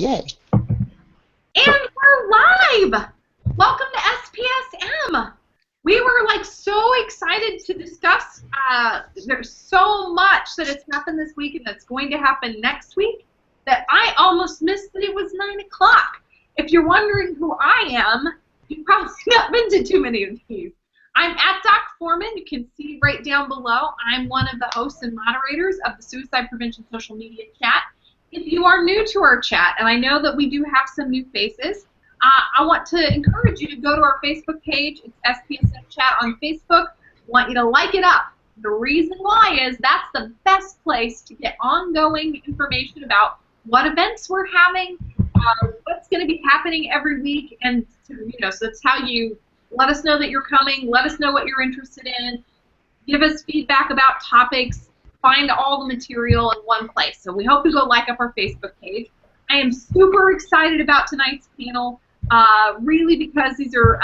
Yay. And we're live! Welcome to SPSM. We were so excited to discuss. There's so much that has happened this week and that's going to happen next week that I almost missed that it was 9 o'clock. If you're wondering who I am, you've probably not been to too many of these. I'm at Doc Foreman. You can see right down below. I'm one of the hosts and moderators of the Suicide Prevention Social Media Chat. If you are new to our chat, and I know that we do have some new faces, I want to encourage you to go to our Facebook page. It's SPSM Chat on Facebook. I want you to like it up. The reason why is that's the best place to get ongoing information about what events we're having, what's going to be happening every week, and so that's how you let us know that you're coming, let us know what you're interested in, give us feedback about topics, find all the material in one place. So we hope you go like up our Facebook page. I am super excited about tonight's panel, really because these are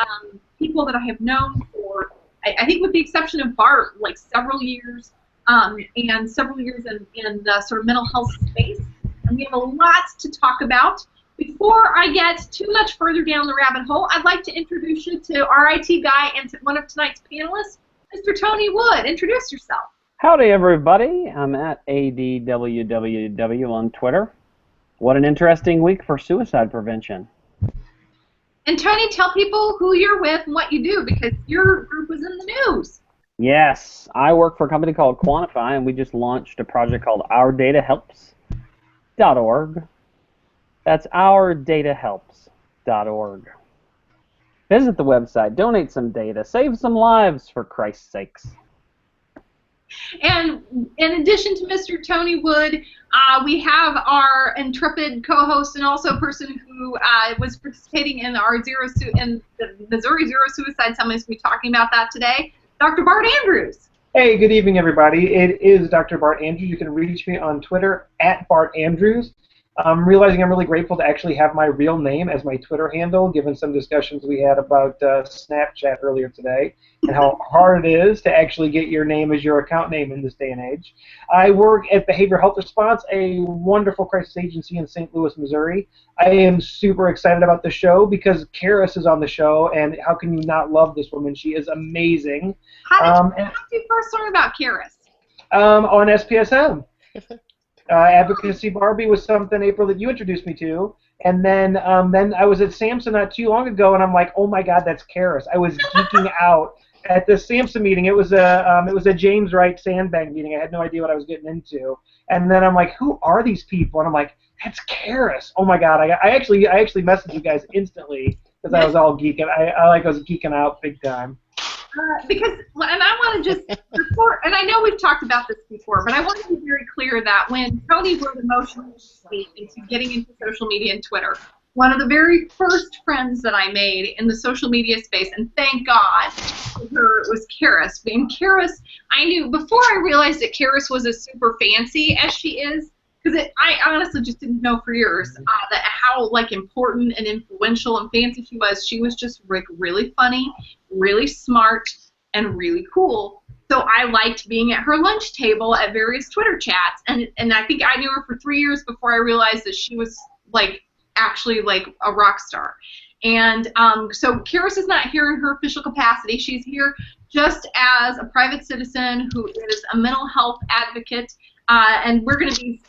people that I have known for, I think with the exception of Bart, several years, and several years in the sort of mental health space. And we have a lot to talk about. Before I get too much further down the rabbit hole, I'd like to introduce you to our IT guy and to one of tonight's panelists, Mr. Tony Wood. Introduce yourself. Howdy, everybody. I'm at ADWWW on Twitter. What an interesting week for suicide prevention. And Tony, tell people who you're with and what you do, because your group was in the news. Yes, I work for a company called Quantify, and we just launched a project called OurDataHelps.org. That's OurDataHelps.org. Visit the website, donate some data, save some lives, for Christ's sakes. And in addition to Mr. Tony Wood, we have our intrepid co-host and also person who was participating in our in the Missouri Zero Suicide Summit. We'll be talking about that today, Dr. Bart Andrews. Hey, good evening, everybody. It is Dr. Bart Andrews. You can reach me on Twitter at Bart Andrews. I'm realizing I'm really grateful to actually have my real name as my Twitter handle, given some discussions we had about Snapchat earlier today, and how hard it is to actually get your name as your account name in this day and age. I work at Behavioral Health Response, a wonderful crisis agency in St. Louis, Missouri. I am super excited about the show because Karis is on the show, and how can you not love this woman? She is amazing. How did you first learn about Karis? On SPSM. Advocacy Barbie was something, April, that you introduced me to, and then I was at SAMHSA not too long ago, and I'm like, oh my God, that's Karis. I was geeking out at the SAMHSA meeting. It was a James Wright Sandbag meeting. I had no idea what I was getting into, and then I'm like, who are these people? And I'm like, that's Karis. Oh my God, I actually messaged you guys instantly because I was all geeking. I was geeking out big time. And I want to just, and I know we've talked about this before, but I want to be very clear that when Tony Wood emotionally into getting into social media and Twitter, one of the very first friends that I made in the social media space, and thank God for her, was Karis. And Karis, I knew, before I realized that Karis was as super fancy as she is, because I honestly just didn't know for years that how important and influential and fancy she was. She was just really funny, really smart, and really cool. So I liked being at her lunch table at various Twitter chats, and I think I knew her for 3 years before I realized that she was actually a rock star. And so Karis is not here in her official capacity. She's here just as a private citizen who is a mental health advocate. And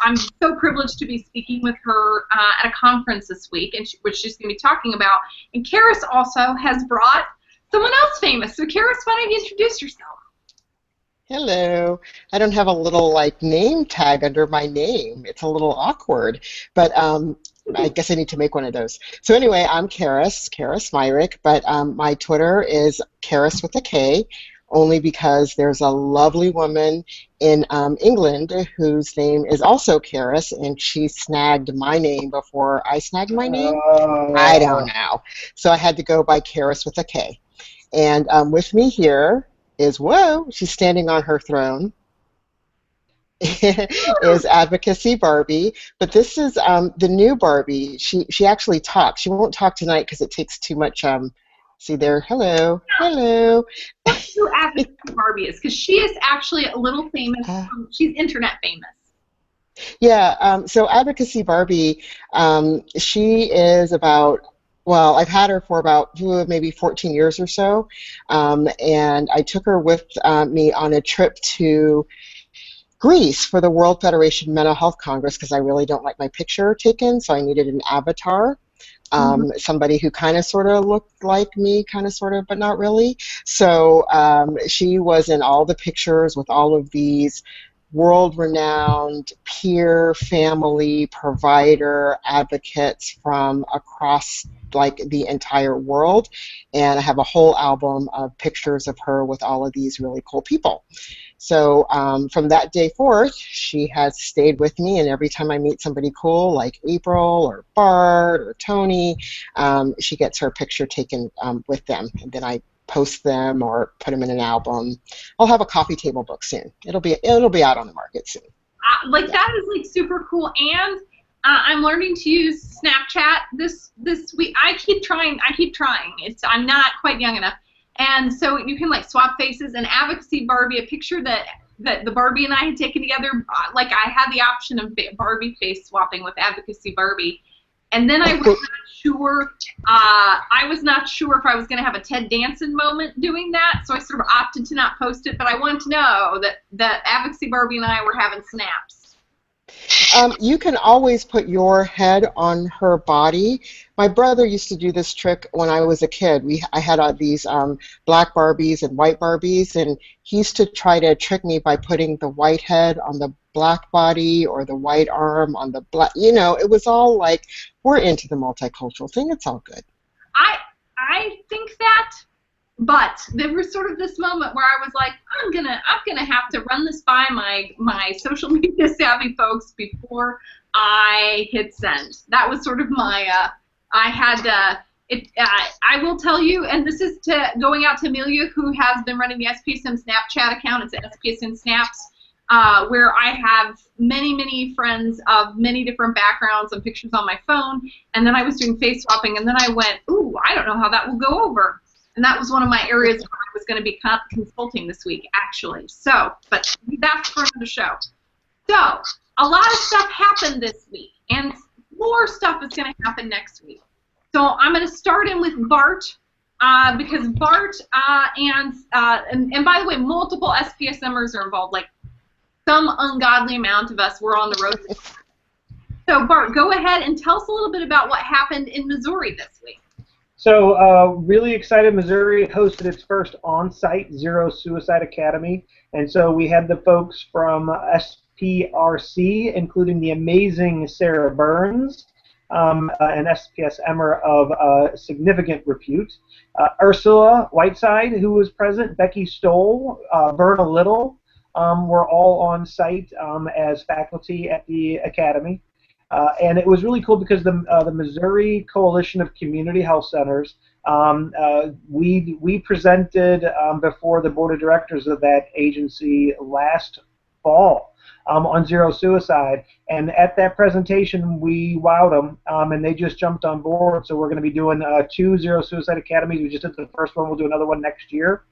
I'm so privileged to be speaking with her at a conference this week, which she's going to be talking about. And Karis also has brought someone else famous. So Karis, why don't you introduce yourself? Hello. I don't have a little name tag under my name. It's a little awkward, but I guess I need to make one of those. So anyway, I'm Karis Myrick, but my Twitter is Karis with a K, only because there's a lovely woman in England whose name is also Karis, and she snagged my name before I snagged my name. I don't know. So I had to go by Karis with a K. And with me here is, whoa, she's standing on her throne, is Advocacy Barbie. But this is the new Barbie. She actually talks. She won't talk tonight because it takes too much see there, hello. That's who Advocacy Barbie is, because she is actually a little famous. She's internet famous. Yeah, so Advocacy Barbie, she is about, well, I've had her for about maybe 14 years or so, and I took her with me on a trip to Greece for the World Federation Mental Health Congress because I really don't like my picture taken, so I needed an avatar. Mhm. Somebody who kind of sort of looked like me, kind of sort of, but not really. So she was in all the pictures with all of these world-renowned peer, family, provider advocates from across like the entire world. And I have a whole album of pictures of her with all of these really cool people. So from that day forth, she has stayed with me, and every time I meet somebody cool like April or Bart or Tony, she gets her picture taken with them, and then I post them or put them in an album. I'll have a coffee table book soon. It'll be out on the market soon. Like Yeah. that is like super cool, and I'm learning to use Snapchat this week. I keep trying. I'm not quite young enough, and so you can like swap faces. And Advocacy Barbie, a picture that the Barbie and I had taken together. Like I had the option of Barbie face swapping with Advocacy Barbie, and then I was not sure. I was not sure if I was going to have a Ted Danson moment doing that, so I sort of opted to not post it. But I wanted to know that Advocacy Barbie and I were having snaps. You can always put your head on her body. My brother used to do this trick when I was a kid. I had these black Barbies and white Barbies, and he used to try to trick me by putting the white head on the black body or the white arm on the black. It was all like, we're into the multicultural thing. It's all good. I think that, but there was sort of this moment where I was like, I'm gonna have to run this by my social media savvy folks before I hit send. That was sort of my I had I will tell you, and this is going out to Amelia, who has been running the SPSM Snapchat account. It's at SPSM Snaps, where I have many friends of many different backgrounds and pictures on my phone. And then I was doing face swapping, and then I went, ooh, I don't know how that will go over. And that was one of my areas where I was going to be consulting this week, actually. So, but that's for another show. So, a lot of stuff happened this week, and more stuff is going to happen next week. So, I'm going to start in with Bart, because Bart and by the way, multiple SPSMers are involved. Like, some ungodly amount of us were on the road. So, Bart, go ahead and tell us a little bit about what happened in Missouri this week. So really excited, Missouri hosted its first on-site Zero Suicide Academy. And so we had the folks from SPRC, including the amazing Sarah Burns, an SPSM-er of significant repute, Ursula Whiteside, who was present, Becky Stoll, Verna Little, were all on site as faculty at the academy. And it was really cool because the Missouri Coalition of Community Health Centers, we presented before the board of directors of that agency last fall on Zero Suicide. And at that presentation, we wowed them, and they just jumped on board. So we're going to be doing 2 Zero Suicide Academies. We just did the first one. We'll do another one next year.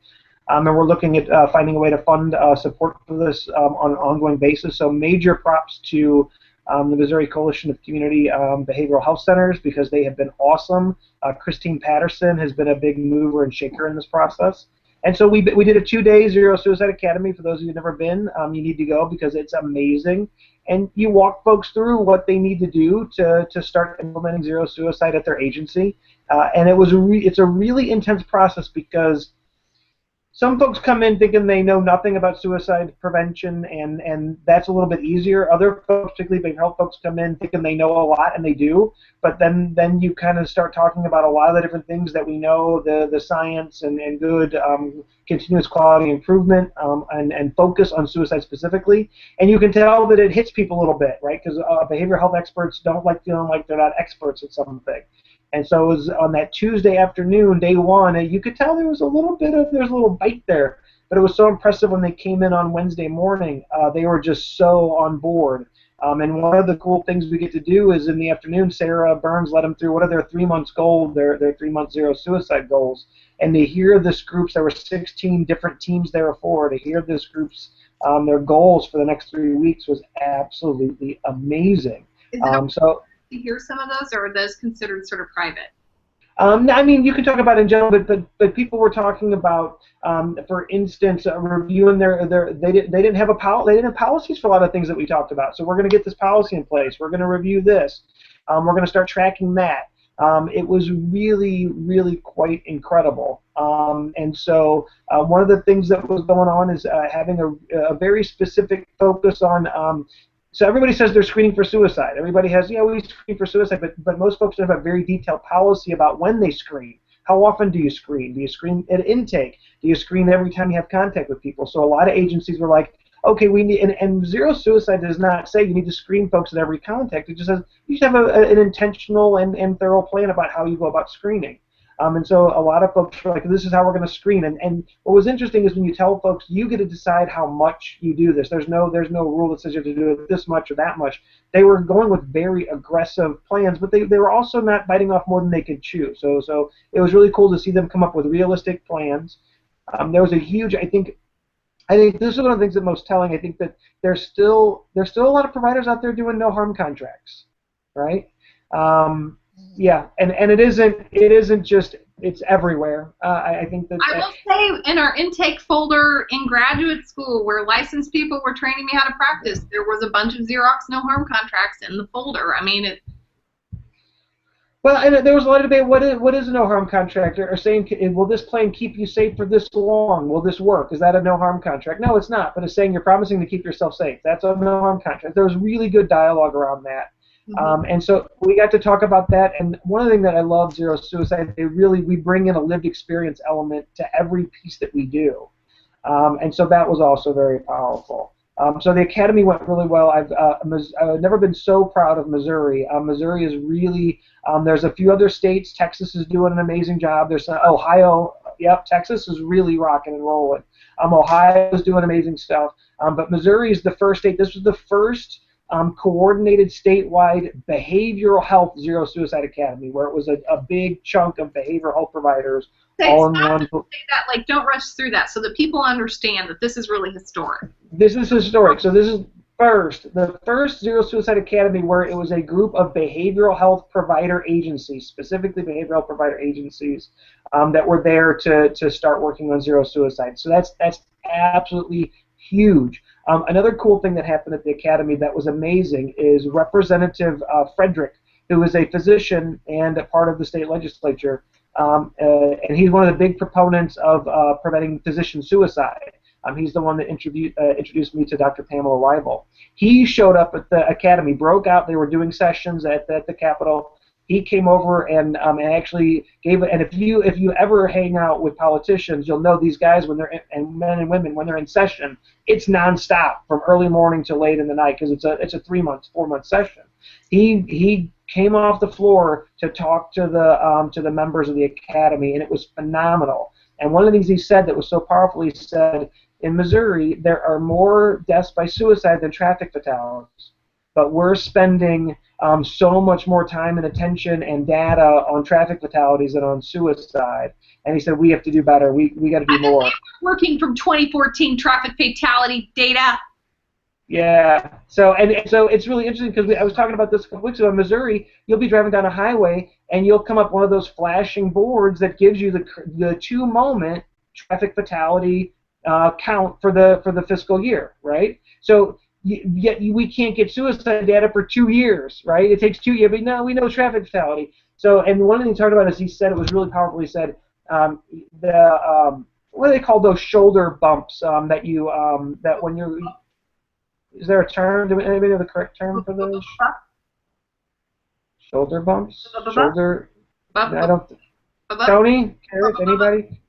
And we're looking at finding a way to fund support for this on an ongoing basis. So major props to the Missouri Coalition of Community Behavioral Health Centers, because they have been awesome. Christine Patterson has been a big mover and shaker in this process. And so we did a 2-day Zero Suicide Academy. For those of you who've never been, you need to go because it's amazing. And you walk folks through what they need to do to start implementing Zero Suicide at their agency. And it's a really intense process because some folks come in thinking they know nothing about suicide prevention, and that's a little bit easier. Other folks, particularly behavioral health folks, come in thinking they know a lot, and they do. But then you kind of start talking about a lot of the different things that we know, the science and good continuous quality improvement and focus on suicide specifically. And you can tell that it hits people a little bit, right? Because behavioral health experts don't like feeling like they're not experts at something. And so it was on that Tuesday afternoon, day one, and you could tell there's a little bite there. But it was so impressive when they came in on Wednesday morning. They were just so on board. And one of the cool things we get to do is in the afternoon, Sarah Burns led them through what are their 3 months goals, their 3-month Zero Suicide goals. And to hear this groups, there were 16 different teams there for, to hear this group's their goals for the next 3 weeks was absolutely amazing. Is it okay So to hear some of those, or are those considered sort of private? I mean, you can talk about it in general, but people were talking about, for instance, reviewing they didn't have they didn't have policies for a lot of things that we talked about. So we're going to get this policy in place. We're going to review this. We're going to start tracking that. It was really, really quite incredible. And so one of the things that was going on is having a very specific focus on. So everybody says they're screening for suicide. Everybody has, yeah, we screen for suicide, but most folks don't have a very detailed policy about when they screen. How often do you screen? Do you screen at intake? Do you screen every time you have contact with people? So a lot of agencies were like, okay, we need, and Zero Suicide does not say you need to screen folks at every contact. It just says you should have an intentional and thorough plan about how you go about screening. And so a lot of folks are like, this is how we're going to screen. And what was interesting is when you tell folks, you get to decide how much you do this. There's no rule that says you have to do it this much or that much. They were going with very aggressive plans, but they were also not biting off more than they could chew. So it was really cool to see them come up with realistic plans. There was a huge, I think this is one of the things that's most telling. I think that there's still a lot of providers out there doing no harm contracts, right? Yeah, and it isn't just, it's everywhere. I think that I will say, in our intake folder in graduate school, where licensed people were training me how to practice, there was a bunch of Xerox no harm contracts in the folder. I mean, well, and there was a lot of debate. What is a no harm contract? Or saying, will this plan keep you safe for this long? Will this work? Is that a no harm contract? No, it's not. But it's saying you're promising to keep yourself safe. That's a no harm contract. There was really good dialogue around that. And so we got to talk about that, and one of the things that I love Zero Suicide, we bring in a lived experience element to every piece that we do, and so that was also very powerful. So the academy went really well. I've never been so proud of Missouri. Missouri is really, there's a few other states. Texas is doing an amazing job. There's Ohio. Yep, Texas is really rocking and rolling. Ohio is doing amazing stuff. But Missouri is the first state. This was the first coordinated statewide behavioral health Zero Suicide Academy, where it was a big chunk of behavioral health providers all in one. Say that, like, don't rush through that, so that people understand that this is really historic. This is historic. So this is the first Zero Suicide Academy where it was a group of behavioral health provider agencies, specifically behavioral health provider agencies, that were there to start working on Zero Suicide. So that's absolutely huge. Another cool thing that happened at the Academy that was amazing is Representative Frederick, who is a physician and a part of the state legislature, and he's one of the big proponents of preventing physician suicide. He's the one that introduced me to Dr. Pamela Weibel. He showed up at the Academy, broke out. They were doing sessions at the Capitol. He came over and actually gave it. And if you ever hang out with politicians, you'll know these guys and men and women when they're in session, it's nonstop from early morning to late in the night because it's a 4 month session. He came off the floor to talk to the members of the Academy, and it was phenomenal. And one of the things he said that was so powerful, he said, in Missouri there are more deaths by suicide than traffic fatalities, but we're spending so much more time and attention and data on traffic fatalities than on suicide. And he said we have to do better. We got to do more. Working from 2014 traffic fatality data. Yeah. So it's really interesting because I was talking about this a couple weeks ago. In Missouri, you'll be driving down a highway and you'll come up one of those flashing boards that gives you the 2-moment traffic fatality count for the fiscal year, right? So yet we can't get suicide data for 2 years, right? It takes 2 years, but no, we know traffic fatality. So, and one of the things he talked about is he said, it was really powerful, he said, what do they call those shoulder bumps that when you're, is there a term, do anybody know the correct term for those? Shoulder bumps? Shoulder, I don't, Tony, Carrot,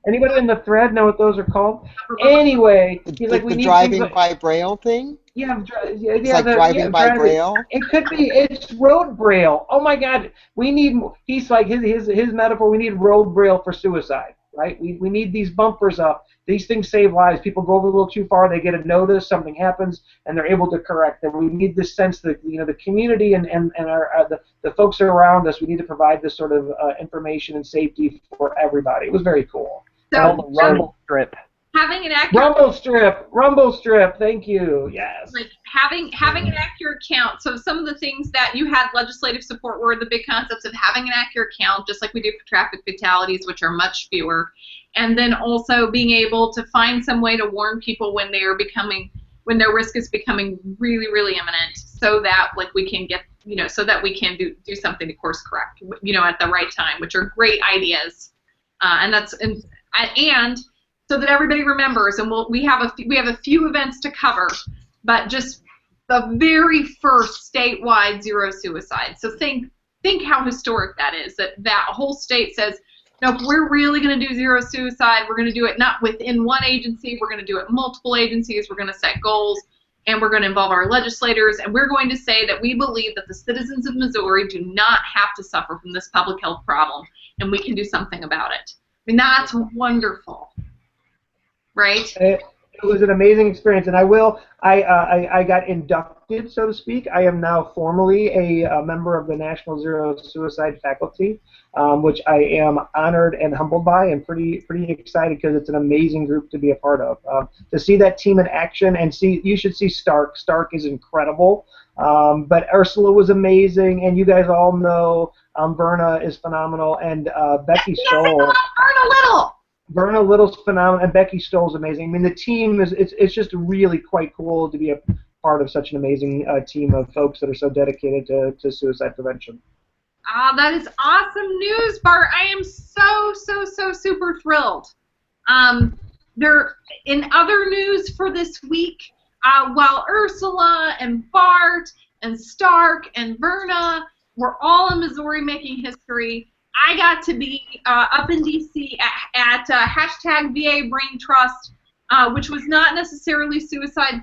anybody in the thread know what those are called? Anyway, he's like, we need driving by braille thing. Yeah, it's like driving by braille. It could be. It's road braille. Oh my God, we need. He's like his metaphor. We need road braille for suicide, right? We need these bumpers up. These things save lives. People go over a little too far. They get a notice. Something happens, and they're able to correct them. We need this sense that the community and our the folks around us. We need to provide this sort of information and safety for everybody. It was very cool. So the rumble strip. having an accurate Rumble strip. Thank you. Yes. like having an accurate count. So some of the things that you had legislative support were the big concepts of having an accurate count, just like we do for traffic fatalities, which are much fewer, and then also being able to find some way to warn people when their risk is becoming really, really imminent, so that like we can get so that we can do something to course correct at the right time, which are great ideas, and so that everybody remembers, and we have a few events to cover, but just the very first statewide zero suicide. So think how historic that is. That whole state says, no, if we're really going to do zero suicide, we're going to do it not within one agency. We're going to do it multiple agencies. We're going to set goals, and we're going to involve our legislators, and we're going to say that we believe that the citizens of Missouri do not have to suffer from this public health problem, and we can do something about it. I mean, that's wonderful. Right? It was an amazing experience, and I got inducted, so to speak. I am now formally a member of the National Zero Suicide faculty, which I am honored and humbled by, and pretty excited because it's an amazing group to be a part of. To see that team in action, and you should see Stark. Stark is incredible, but Ursula was amazing, and you guys all know Verna is phenomenal, and Becky Stoll. Verna Little. Verna Little's phenomenal, and Becky Stoll's amazing. I mean, the team it's just really quite cool to be a part of such an amazing team of folks that are so dedicated to suicide prevention. That is awesome news, Bart. I am so super thrilled. There, in other news for this week, while Ursula and Bart and Stark and Verna were all in Missouri making history, I got to be up in D.C. at hashtag VA Brain Trust, which was not necessarily suicide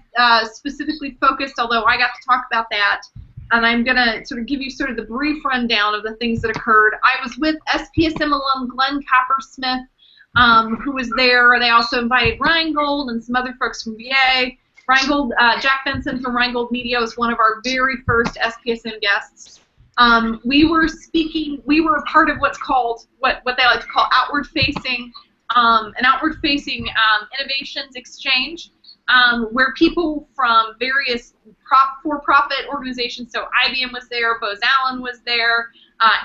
specifically focused, although I got to talk about that. And I'm going to sort of give you sort of the brief rundown of the things that occurred. I was with SPSM alum Glenn Coppersmith, who was there. They also invited Rheingold and some other folks from VA. Rheingold, Jack Benson from Rheingold Media was one of our very first SPSM guests. We were part of what's called, what they like to call outward-facing, an outward-facing innovations exchange, where people from various for-profit organizations, so IBM was there, Bose Allen was there,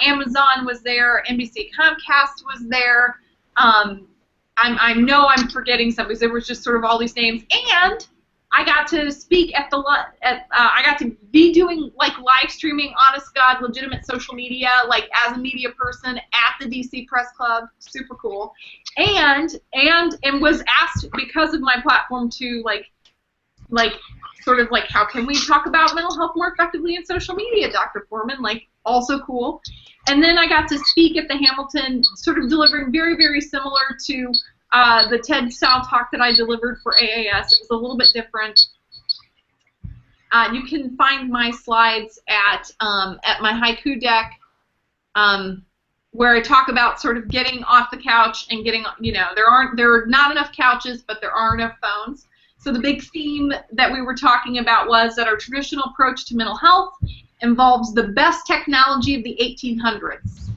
Amazon was there, NBC Comcast was there. I know I'm forgetting some because there was just sort of all these names, and I got to speak I got to be doing like live streaming, honest God, legitimate social media, like as a media person at the DC Press Club, super cool, and was asked because of my platform to like sort of like how can we talk about mental health more effectively in social media, Dr. Foreman, like also cool, and then I got to speak at the Hamilton, sort of delivering very similar to the TED style talk that I delivered for AAS. It was a little bit different. You can find my slides at my haiku deck, where I talk about sort of getting off the couch and getting, there are not enough couches, but there are enough phones. So the big theme that we were talking about was that our traditional approach to mental health involves the best technology of the 1800s.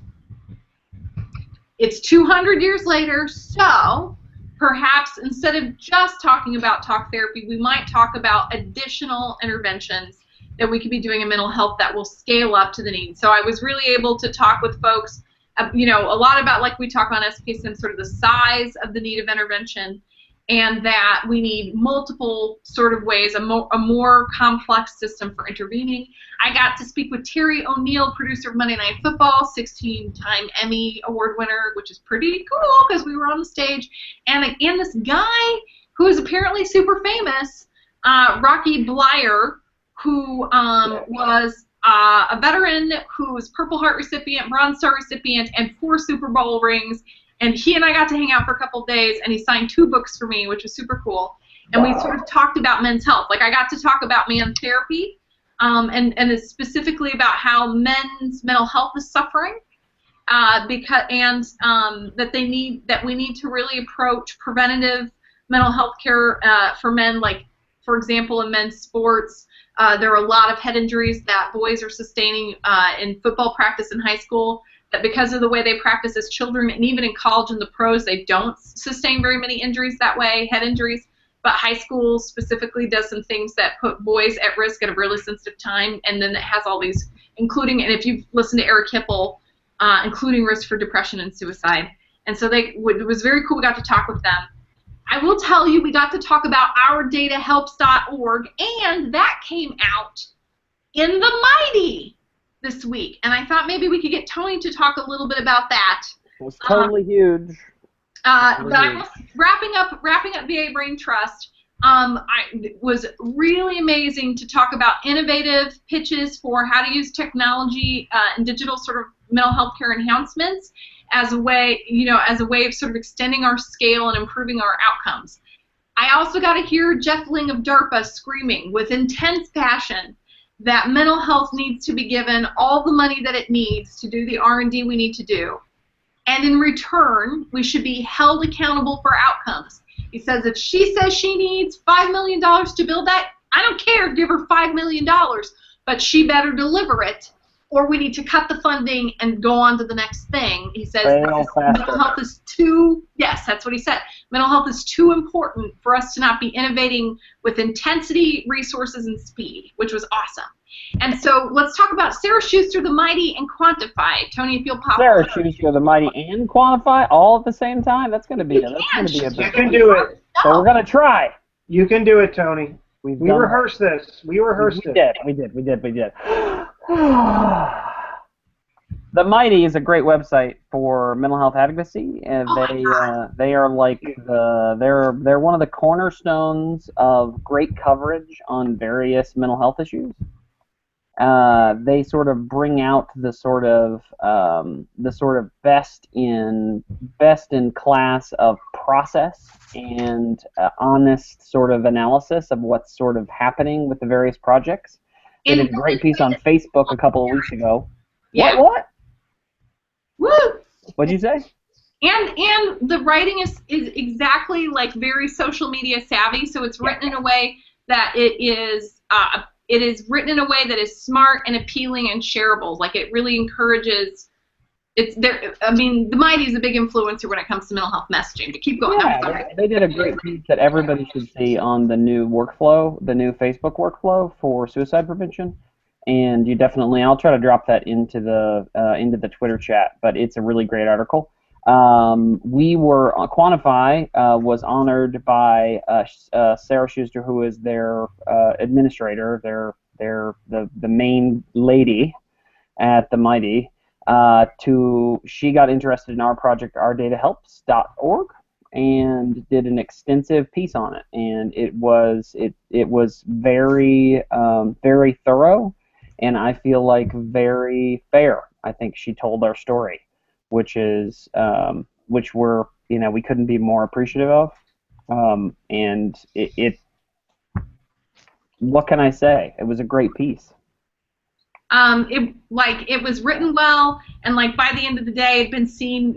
It's 200 years later, so perhaps instead of just talking about talk therapy, we might talk about additional interventions that we could be doing in mental health that will scale up to the need. So I was really able to talk with folks, a lot about, like we talk on SPSM, sort of the size of the need of intervention, and that we need multiple sort of ways, a more complex system for intervening. I got to speak with Terry O'Neill, producer of Monday Night Football, 16-time Emmy Award winner, which is pretty cool because we were on the stage, and this guy who is apparently super famous, Rocky Blyer, who was a veteran who was Purple Heart recipient, Bronze Star recipient, and 4 Super Bowl rings. And he and I got to hang out for a couple of days, and he signed 2 books for me, which was super cool. And we sort of talked about men's health. Like, I got to talk about man therapy, and specifically about how men's mental health is suffering, that we need to really approach preventative mental health care for men, like, for example, in men's sports, There are a lot of head injuries that boys are sustaining in football practice in high school, that because of the way they practice as children, and even in college and the pros, they don't sustain very many injuries that way, head injuries. But high school specifically does some things that put boys at risk at a really sensitive time, and then it has all these, including, and if you've listened to Eric Hipple, including risk for depression and suicide. And so it was very cool. We got to talk with them. I will tell you, we got to talk about ourdatahelps.org, and that came out in the Mighty this week. And I thought maybe we could get Tony to talk a little bit about that. It was totally huge. But I was wrapping up VA Brain Trust. It was really amazing to talk about innovative pitches for how to use technology and digital sort of mental health care enhancements as a way, of sort of extending our scale and improving our outcomes. I also got to hear Jeff Ling of DARPA screaming with intense passion that mental health needs to be given all the money that it needs to do the R&D we need to do. And in return, we should be held accountable for outcomes. He says if she says she needs $5 million to build that, I don't care, give her $5 million, but she better deliver it, or we need to cut the funding and go on to the next thing. He says mental health is too, yes, that's what he said. Mental health is too important for us to not be innovating with intensity, resources, and speed, which was awesome. And so let's talk about Sarah Schuster, the Mighty, and Quantify. Tony, if you'll pop Sarah Schuster, the Mighty, and Quantify all at the same time? That's going to be a big You can do it. So we're going to try. You can do it, Tony. We rehearsed this. We rehearsed it. We did. The Mighty is a great website for mental health advocacy, and they are like they're one of the cornerstones of great coverage on various mental health issues. They sort of bring out the sort of best in class of process and honest sort of analysis of what's sort of happening with the various projects. They did a great piece on Facebook a couple of weeks ago. Yeah. What? Woo! What'd you say? And the writing is exactly like very social media savvy, so it's written in a way that it is written in a way that is smart and appealing and shareable. Like it really encourages. It's there. I mean, the Mighty is a big influencer when it comes to mental health messaging. But keep going. Yeah, they did a great piece that everybody should see on the new workflow, the new Facebook workflow for suicide prevention. And you definitely, I'll try to drop that into the Twitter chat. But it's a really great article. Quantify was honored by Sarah Schuster, who is their administrator, the main lady at the Mighty. She got interested in our project, ourdatahelps.org, and did an extensive piece on it, and it was very very thorough, and I feel like very fair. I think she told our story, which we couldn't be more appreciative of, and it what can I say? It was a great piece. It was written well, and like by the end of the day, it'd been seen,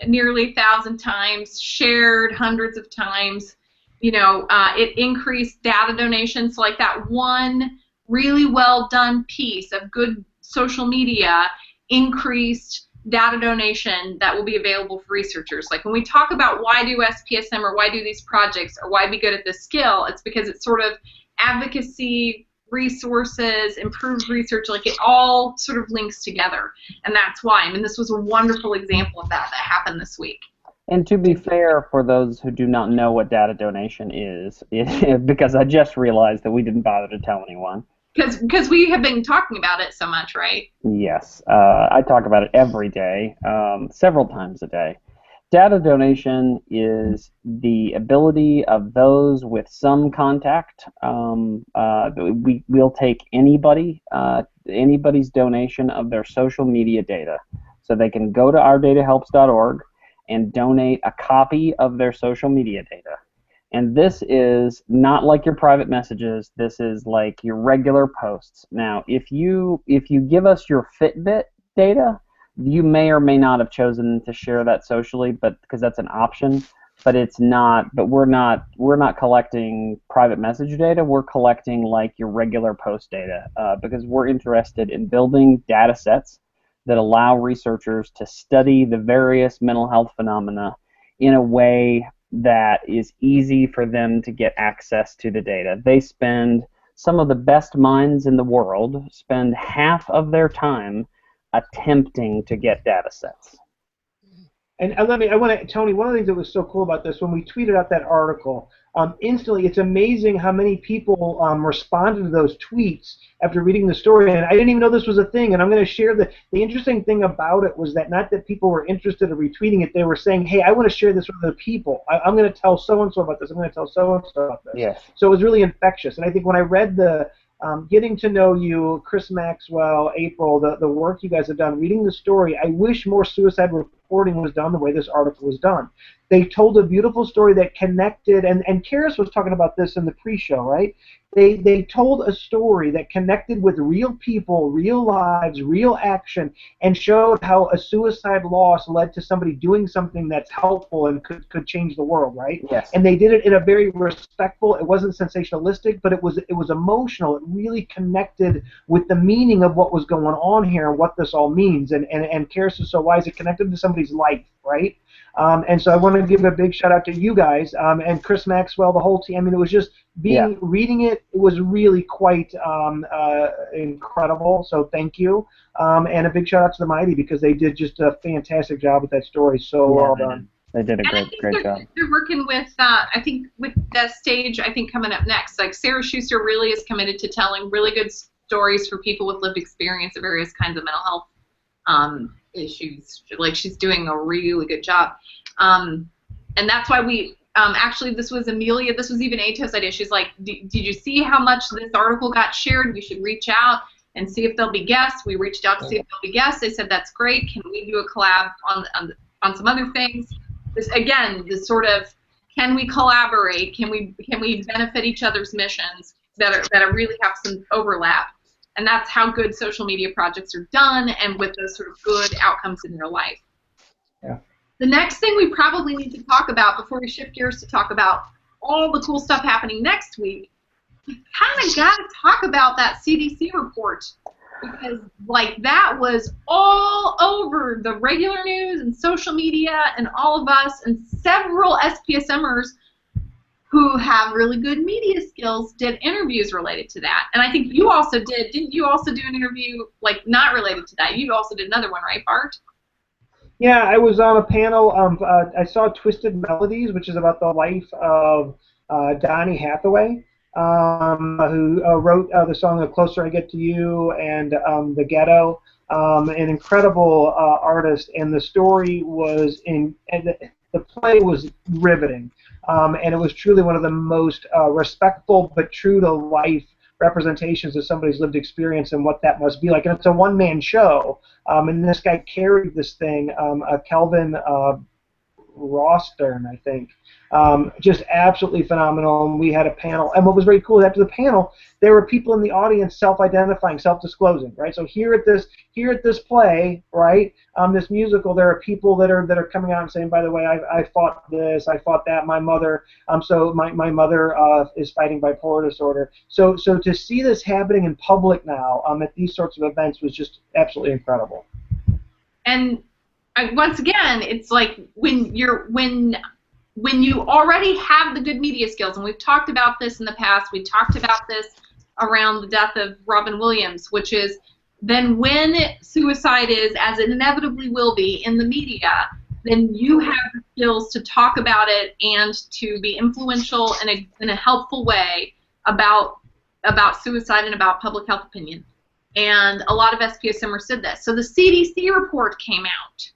nearly 1,000 times, shared hundreds of times. It increased data donations. So like that one really well done piece of good social media increased data donation that will be available for researchers. Like when we talk about why do SPSM or why do these projects or why be good at this skill, it's because it's sort of advocacy, resources, improved research, like it all sort of links together, and that's why. I mean, this was a wonderful example of that happened this week. And to be fair, for those who do not know what data donation is, because I just realized that we didn't bother to tell anyone. Because we have been talking about it so much, right? Yes, I talk about it every day, several times a day. Data donation is the ability of those with some contact. We'll take anybody's donation of their social media data. So they can go to ourdatahelps.org and donate a copy of their social media data. And this is not like your private messages. This is like your regular posts. Now, if you give us your Fitbit data, you may or may not have chosen to share that socially, but because that's an option. but it's not. But we're not collecting private message data. We're collecting like your regular post data because we're interested in building data sets that allow researchers to study the various mental health phenomena in a way that is easy for them to get access to the data. Some of the best minds in the world spend half of their time attempting to get data sets. And Tony, one of the things that was so cool about this, when we tweeted out that article, instantly, it's amazing how many people responded to those tweets after reading the story. And I didn't even know this was a thing. And I'm going to share the interesting thing about it was that not that people were interested in retweeting it, they were saying, hey, I want to share this with other people. I'm going to tell so-and-so about this. I'm going to tell so-and-so about this. Yes. So it was really infectious. And I think when I read the getting to know you, Chris Maxwell, April, the work you guys have done, reading the story, I wish more suicide reporting was done the way this article was done. They told a beautiful story that connected, and Karis was talking about this in the pre-show, right? They told a story that connected with real people, real lives, real action, and showed how a suicide loss led to somebody doing something that's helpful and could change the world, right? Yes. And they did it in a very respectful, it wasn't sensationalistic, but it was emotional. It really connected with the meaning of what was going on here and what this all means. And Karis is so wise, it connected to somebody's life, right? And so I want to give a big shout out to you guys and Chris Maxwell, the whole team. I mean, it was just reading it. It was really quite incredible. So thank you, and a big shout out to the Mighty because they did just a fantastic job with that story. So well done. They did a great job. They're working with, I think, with that stage. I think coming up next, like Sarah Schuster really is committed to telling really good stories for people with lived experience of various kinds of mental health issues. Like she's doing a really good job, and that's why we actually this was Amelia. This was even Ato's idea. She's like, did you see how much this article got shared? We should reach out and see if there'll be guests. We reached out to see if there'll be guests. They said that's great. Can we do a collab on some other things? This sort of, can we collaborate? Can we benefit each other's missions that really have some overlap? And that's how good social media projects are done, and with those sort of good outcomes in real life. Yeah. The next thing we probably need to talk about before we shift gears to talk about all the cool stuff happening next week, we kind of got to talk about that CDC report, because like that was all over the regular news and social media and all of us, and several SPSMers who have really good media skills did interviews related to that. And I think you also did. Didn't you also do an interview like not related to that? You also did another one, right, Bart? Yeah, I was on a panel. I saw Twisted Melodies, which is about the life of Donny Hathaway, who wrote the song "The Closer I Get to You" and "The Ghetto." An incredible artist, and the story was the play was riveting, and it was truly one of the most respectful but true to life representations of somebody's lived experience and what that must be like. And it's a one-man show, and this guy carried this thing, Kelvin Rostern, I think. Just absolutely phenomenal. And we had a panel, and what was very cool, after the panel, there were people in the audience self-identifying, self-disclosing, right? So here at this play, right, this musical, there are people that are coming out and saying, by the way, I fought this, I fought that, my mother, so my mother is fighting bipolar disorder. So to see this happening in public now at these sorts of events was just absolutely incredible. And once again, it's like when you already have the good media skills, and we've talked about this in the past, we talked about this around the death of Robin Williams, which is then when suicide is, as it inevitably will be, in the media, then you have the skills to talk about it and to be influential in a helpful way about suicide and about public health opinion. And a lot of SPSMers did this. So the CDC report came out.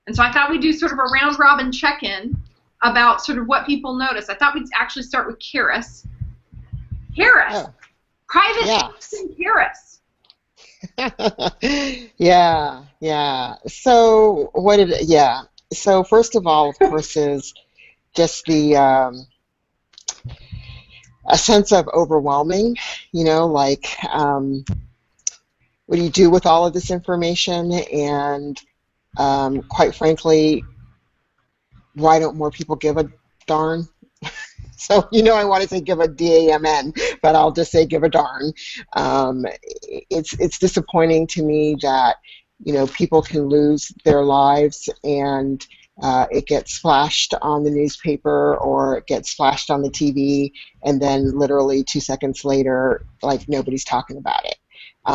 And so I thought we'd do sort of a round-robin check-in about sort of what people notice. I thought we'd actually start with Karis. Karis, private in Karis. Yeah. So what did it, yeah. So first of all, of course, is just the a sense of overwhelming, like what do you do with all of this information? And quite frankly, why don't more people give a darn. So I want to say give a DAMN, but I'll just say give a darn. It's disappointing to me that people can lose their lives and it gets flashed on the newspaper or it gets flashed on the TV, and then literally 2 seconds later, like nobody's talking about it,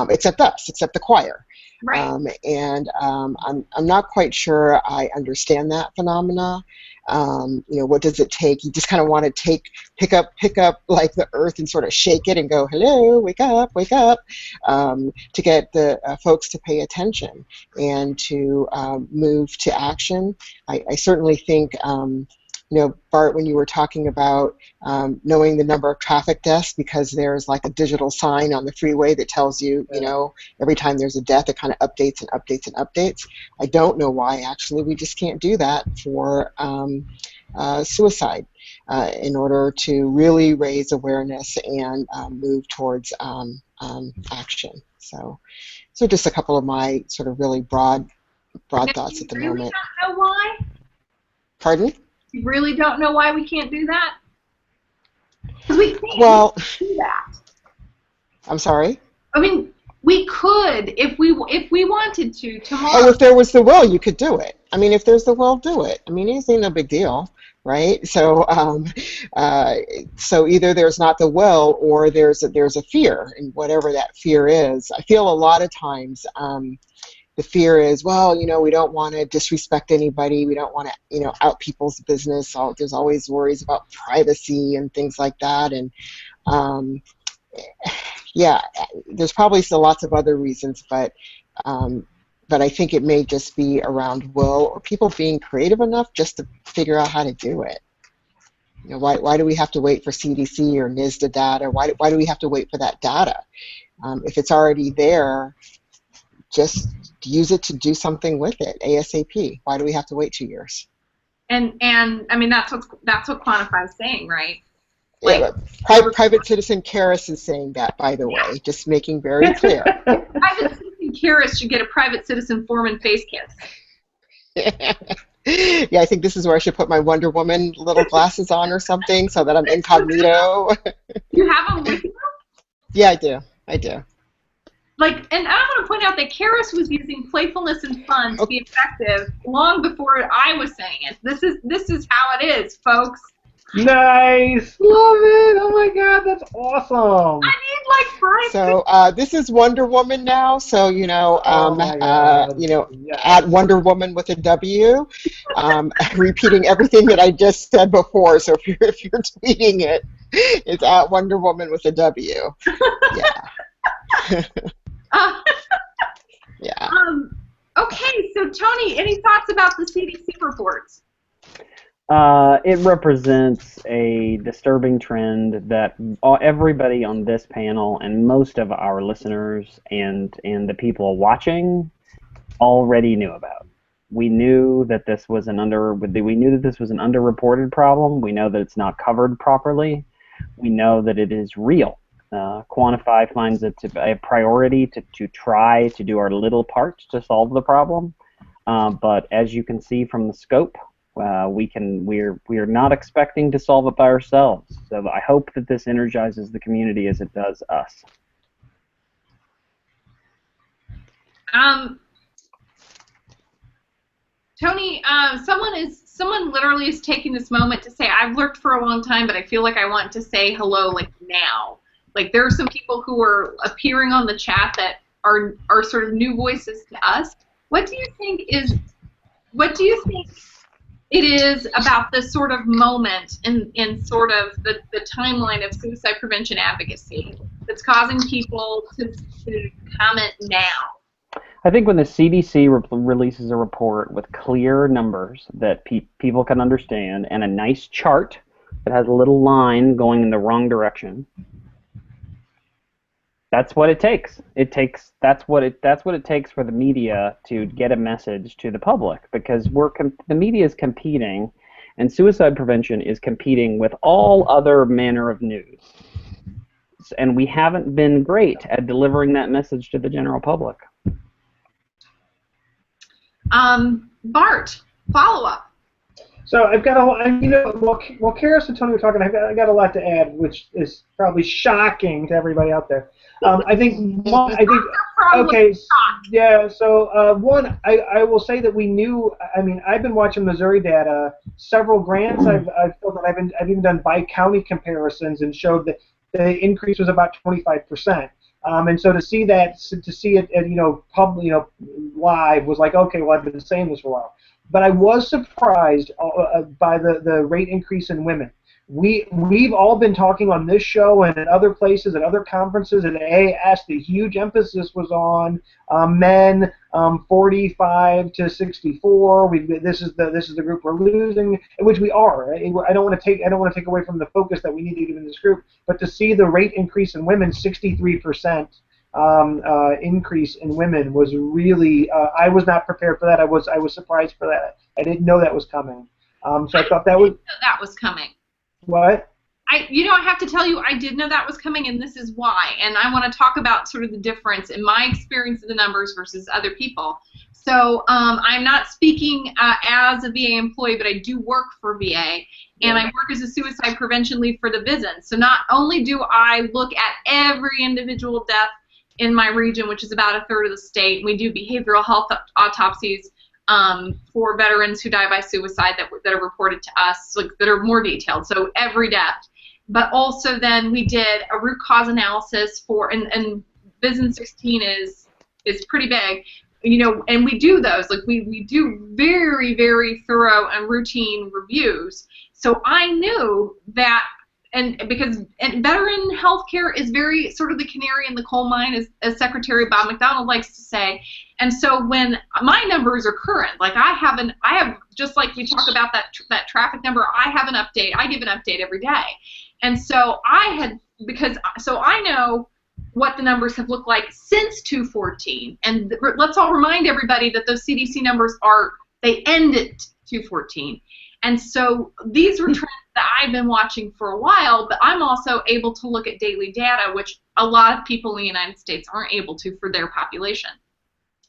except us, except the choir. Right. I'm not quite sure I understand that phenomena. What does it take? You just kind of want to pick up like the earth and sort of shake it and go, hello, wake up, to get the folks to pay attention and to move to action. I certainly think, Bart, when you were talking about knowing the number of traffic deaths because there's like a digital sign on the freeway that tells you, every time there's a death, it kind of updates and updates and updates. I don't know why, actually, we just can't do that for suicide in order to really raise awareness and move towards action. So just a couple of my sort of really broad thoughts at the moment. You really don't know why? Pardon? You really don't know why we can't do that? Because we can't do that. I'm sorry? I mean, we could if we wanted to tomorrow. Oh, if there was the will, you could do it. I mean, if there's the will, do it. I mean, it ain't no big deal, right? So, so either there's not the will or there's a fear, and whatever that fear is. I feel a lot of times the fear is, well, we don't want to disrespect anybody. We don't want to, out people's business. There's always worries about privacy and things like that. And yeah, there's probably still lots of other reasons, but I think it may just be around will or people being creative enough just to figure out how to do it. Why do we have to wait for CDC or NISDA data? Why do we have to wait for that data? If it's already there, just use it to do something with it ASAP. Why do we have to wait 2 years? And I mean that's what Quantify is saying, right? Like, private citizen Karis is saying that, by the way, just making very clear. Private citizen Karis should get a private citizen Foreman face kiss. Yeah, I think this is where I should put my Wonder Woman little glasses on or something so that I'm incognito. You have them with you? Yeah, I do. Like, and I want to point out that Karis was using playfulness and fun to be effective long before I was saying it. This is how it is, folks. Nice, love it. Oh my God, that's awesome. I need like 5. So this is Wonder Woman now. So Yes. at Wonder Woman with a W, repeating everything that I just said before. So if you're tweeting it, it's at Wonder Woman with a W. Yeah. Yeah. Okay, so Tony, any thoughts about the CDC reports? It represents a disturbing trend that everybody on this panel and most of our listeners and the people watching already knew about. We knew that this was an underreported problem. We know that it's not covered properly. We know that it is real. Quantify finds it to be a priority to try to do our little part to solve the problem. But as you can see from the scope, we're not expecting to solve it by ourselves. So I hope that this energizes the community as it does us. Tony, someone literally is taking this moment to say, I've lurked for a long time, but I feel like I want to say hello like now. Like there are some people who are appearing on the chat that are sort of new voices to us. What do you think it is about this sort of moment in sort of the timeline of suicide prevention advocacy that's causing people to comment now? I think when the CDC releases a report with clear numbers that people can understand and a nice chart that has a little line going in the wrong direction, that's what it takes. That's what it takes for the media to get a message to the public, because the media is competing, and suicide prevention is competing with all other manner of news, and we haven't been great at delivering that message to the general public. Bart, follow up. So I've got while Karis and Tony were talking, I got a lot to add, which is probably shocking to everybody out there. Okay, yeah. So I will say that we knew. I mean, I've been watching Missouri data. Several grants I've filled that I've even done by county comparisons and showed that the increase was about 25%. And so to see it, live was like, okay, well, I've been saying this for a while. But I was surprised by the rate increase in women. We've all been talking on this show and at other places, at other conferences, and AAS. The huge emphasis was on men 45 to 64. This is the group we're losing, which we are. I don't want to take away from the focus that we need to give in this group, but to see the rate increase in women, 63%. Increase in women was really. I was not prepared for that. I was surprised for that. I didn't know that was coming. So I thought that was coming. What? I have to tell you, I did know that was coming, and this is why. And I want to talk about sort of the difference in my experience of the numbers versus other people. So I'm not speaking as a VA employee, but I do work for VA, and I work as a suicide prevention lead for the VISN. So not only do I look at every individual death in my region, which is about a third of the state, we do behavioral health autopsies for veterans who die by suicide that are reported to us, like, that are more detailed, so every death. But also then we did a root cause analysis for, and VISN 16 is pretty big, and we do those, like we do very, very thorough and routine reviews. So I knew that, because veteran healthcare is very sort of the canary in the coal mine, as Secretary Bob McDonald likes to say. And so when my numbers are current, like I have, just like we talk about that traffic number, I have an update. I give an update every day. And so I know what the numbers have looked like since 214. And let's all remind everybody that those CDC numbers they end at 214. And so these were trends that I've been watching for a while, but I'm also able to look at daily data, which a lot of people in the United States aren't able to for their population.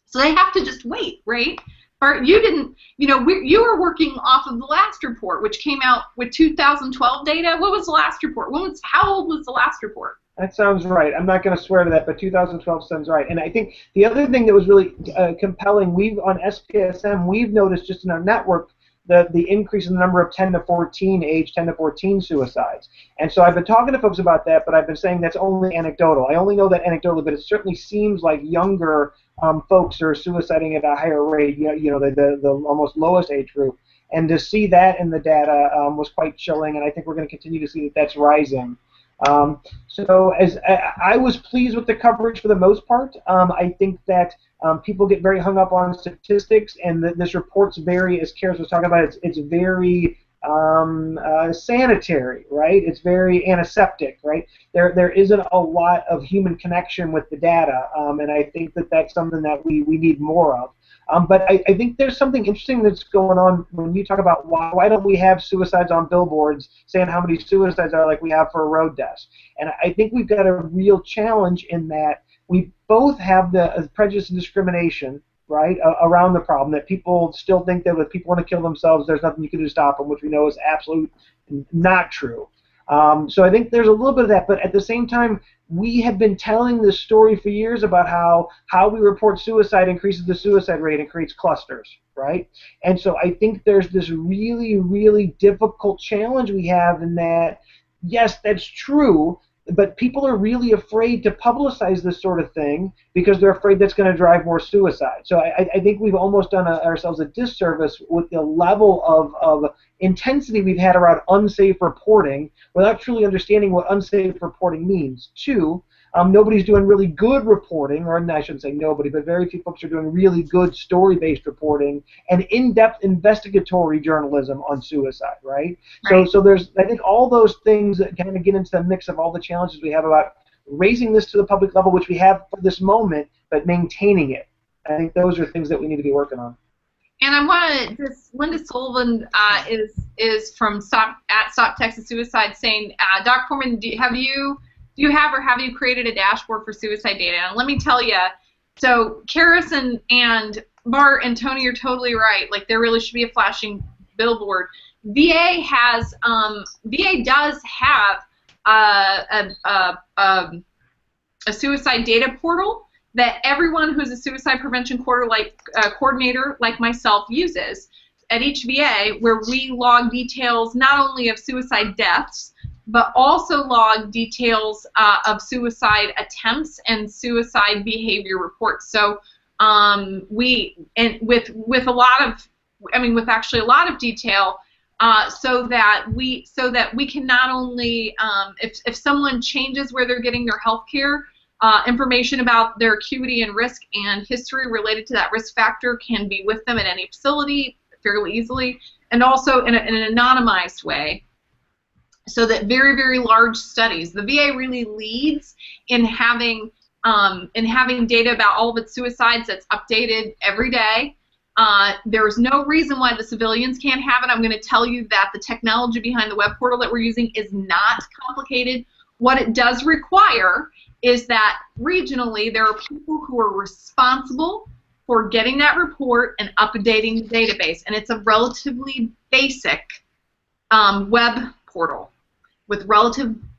So they have to just wait, right? Bart, you didn't, you were working off of the last report, which came out with 2012 data. What was the last report? How old was the last report? That sounds right. I'm not going to swear to that, but 2012 sounds right. And I think the other thing that was really compelling, on SPSM, we've noticed just in our network, the increase in the number of 10 to 14 suicides. And so I've been talking to folks about that, but I've been saying that's only anecdotal. I only know that anecdotally, but it certainly seems like younger folks are suiciding at a higher rate, the almost lowest age group. And to see that in the data was quite chilling, and I think we're going to continue to see that that's rising. So as I was pleased with the coverage for the most part. I think that people get very hung up on statistics, and this report's very, as Karis was talking about, it's very sanitary, right? It's very antiseptic, right? There isn't a lot of human connection with the data, and I think that that's something that we need more of. But I think there's something interesting that's going on when you talk about why don't we have suicides on billboards saying how many suicides are like we have for road deaths. And I think we've got a real challenge in that we both have the prejudice and discrimination, right, around the problem, that people still think that if people want to kill themselves, there's nothing you can do to stop them, which we know is absolutely not true. So I think there's a little bit of that, but at the same time, we have been telling this story for years about how we report suicide increases the suicide rate and creates clusters, right? And so I think there's this really, really difficult challenge we have in that, yes, that's true, but people are really afraid to publicize this sort of thing because they're afraid that's going to drive more suicide. So I think we've almost done ourselves a disservice with the level of intensity we've had around unsafe reporting without truly understanding what unsafe reporting means. Two, nobody's doing really good reporting, or I shouldn't say nobody, but very few folks are doing really good story-based reporting and in-depth investigatory journalism on suicide, right? So there's, I think, all those things that kind of get into the mix of all the challenges we have about raising this to the public level, which we have for this moment, but maintaining it. I think those are things that we need to be working on. And I want to, Linda Sullivan is from Stop Texas Suicide, saying, Dr. Foreman, do you have or have you created a dashboard for suicide data? And let me tell you, so Karis and Bart and Tony are totally right. Like, there really should be a flashing billboard. VA does have a suicide data portal that everyone who's a suicide prevention coordinator like myself uses at each VA, where we log details not only of suicide deaths, but also log details of suicide attempts and suicide behavior reports. So with a lot of, with actually a lot of detail, so that we can not only, if someone changes where they're getting their health care, information about their acuity and risk and history related to that risk factor can be with them at any facility fairly easily, and also in an anonymized way, so that very, very large studies, the VA really leads in having data about all of its suicides that's updated every day. There's no reason why the civilians can't have it. I'm going to tell you that the technology behind the web portal that we're using is not complicated. What it does require is that regionally there are people who are responsible for getting that report and updating the database, and it's a relatively basic web portal with